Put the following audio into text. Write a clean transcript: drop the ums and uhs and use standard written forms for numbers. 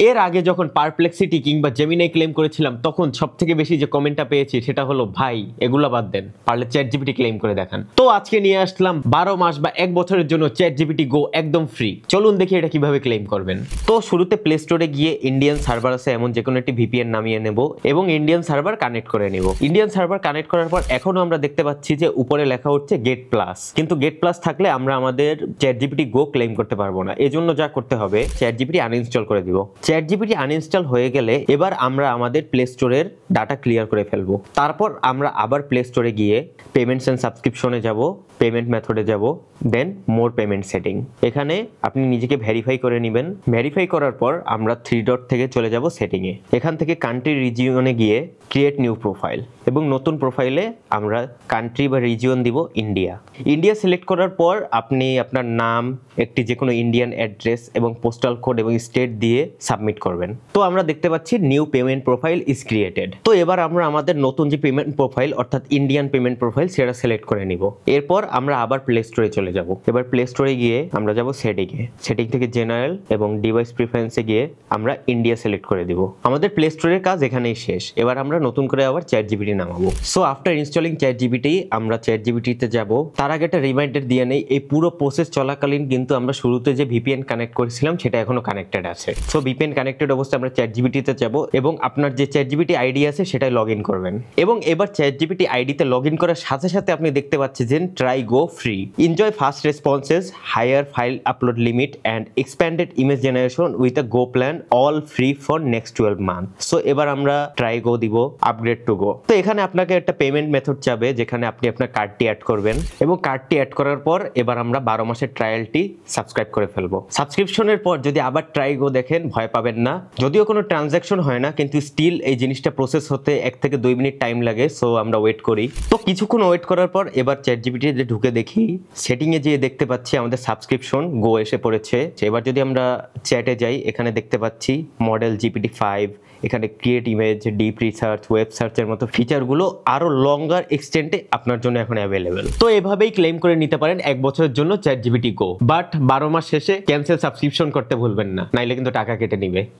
এর আগে যখন পারপ্লেক্সিটি কিংবা জেমিনাই ক্লেম করেছিলাম তখন সবথেকে বেশি যে কমেন্টটা পেয়েছি সেটা হলো ভাই এগুলা বাদ দেন, পারলে চ্যাট জিপিটি ক্লেম করে দেখান। তো আজকে নিয়ে আসলাম 12 মাস বা 1 বছরের জন্য চ্যাট জিপিটি গো একদম ফ্রি। চলুন দেখি এটা কিভাবে ক্লেম করবেন। তো শুরুতে প্লে স্টোরে গিয়ে ইন্ডিয়ান সার্ভার আছে এমন যে কোনো একটি ভিপিএন নামিয়ে নেব এবং ইন্ডিয়ান সার্ভার কানেক্ট করে নেব। ইন্ডিয়ান সার্ভার কানেক্ট করার পর এখনো আমরা দেখতে পাচ্ছি যে উপরে লেখা হচ্ছে গেট প্লাস, কিন্তু গেট প্লাস থাকলে আমরা আমাদের চ্যাট জিপিটি গো ক্লেম করতে পারবো না। এজন্য যা করতে হবে চ্যাট জিপিটি আনইনস্টল করে দিব। চ্যাট জিপিটি আনইনস্টল হয়ে গেলে এবার আমরা আমাদের প্লে স্টোরের ডাটা ক্লিয়ার করে ফেলবো। তারপর আমরা আবার প্লে স্টোরে গিয়ে পেমেন্টস এন্ড সাবস্ক্রিপশনে যাব, পেমেন্ট মেথডে যাব, দেন মোর পেমেন্ট সেটিং। এখানে আপনি নিজেকে ভেরিফাই করে নেবেন। ভেরিফাই করার পর আমরা 3 ডট থেকে চলে যাব সেটিংয়ে। এখান থেকে কান্ট্রি রিজিয়নে গিয়ে ক্রিয়েট নিউ প্রোফাইল এবং নতুন প্রোফাইলে আমরা কান্ট্রি বা রিজিয়ন দিব ইন্ডিয়া। ইন্ডিয়া সিলেক্ট করার পর আপনি আপনার নাম, একটি যে কোনো ইন্ডিয়ান অ্যাড্রেস এবং পোস্টাল কোড এবং স্টেট দিয়ে সাবমিট করবেন। তো আমরা দেখতে পাচ্ছি new payment profile is created. তো এবার আমরা আমাদের নতুন যে পেমেন্ট প্রোফাইল অর্থাৎ ইন্ডিয়ান পেমেন্ট প্রোফাইল সেটা সিলেক্ট করে নিব। এরপর আমরা আবার প্লে স্টোরে চলে যাব। এবার প্লে স্টোরে গিয়ে আমরা যাব সেটিংয়ে। সেটিং থেকে জেনারেল এবং ডিভাইস প্রিফারেন্সে গিয়ে আমরা ইন্ডিয়া সিলেক্ট করে দিব। আমাদের প্লে স্টোরের কাজ এখানেই শেষ। এবার আমরা নতুন করে আবার চ্যাট জিপিটি নামাবো। So after installing chat GPT আমরা চ্যাট জিপিটিতে যাব। তার আগে একটা রিমাইন্ডার দিয়ে নেই, এই পুরো প্রসেস চলাকালীন কিন্তু আমরা শুরুতে যে ভিপিএন কানেক্ট করেছিলাম সেটা এখনো কানেক্টেড আছে। সো ভিপিএন কানেক্টেড অবস্থায় আমরা চ্যাট জিপিটিতে যাব এবং আপনার যে চ্যাট জিপিটি আইডি আছে সেটাই লগ ইন করবেন। এবং এবার চ্যাট জিপিটি আইডিতে লগ ইন করার সাথে সাথে আপনি দেখতে পাচ্ছেন যে try Go free, enjoy fast responses, higher file upload limit and expanded image generation with a Go plan, all free for next 12 month. So এবার আমরা ট্রাই গো দিব, আপগ্রেড টু গো। তো এখানে আপনাকে একটা পেমেন্ট মেথড চাবে যেখানে আপনি আপনার কার্ডটি অ্যাড করবেন এবং কার্ডটি অ্যাড করার পর এবার আমরা 12 মাসের ট্রায়ালটি সাবস্ক্রাইব করে ফেলবো। সাবস্ক্রিপশনের পর যদি আবার ট্রাই গো দেখেন ভয় পাবেন না, যদিও কোনো ট্রানজ্যাকশন হয় না কিন্তু স্টিল এই জিনিসটা প্রসেস হতে 1 থেকে 2 মিনিট টাইম লাগে। সো আমরা ওয়েট করি। তো কিছুক্ষণ ওয়েট করার পর এবার চ্যাট জিপিটিতে ঢুকে দেখি, সেটিংয়ে যেয়ে দেখতে পাচ্ছি আমাদের সাবস্ক্রিপশন গো এসে পড়েছে। এবার যদি আমরা চ্যাটে যাই এখানে দেখতে পাচ্ছি মডেল জিপিটি 5, এখানে create image, deep research, web সার্চের মতো ফিচারগুলো আরো লঙ্গার এক্সটেন্টে আপনার জন্য এখন অ্যাভেলেবেল। তো এভাবেই ক্লেম করে নিতে পারেন 1 বছরের জন্য চ্যাট জিপিটি গো। বাট 12 মাস শেষে ক্যান্সেল সাবস্ক্রিপশন করতে ভুলবেন না, নাইলে কিন্তু টাকা কেটে নিবে।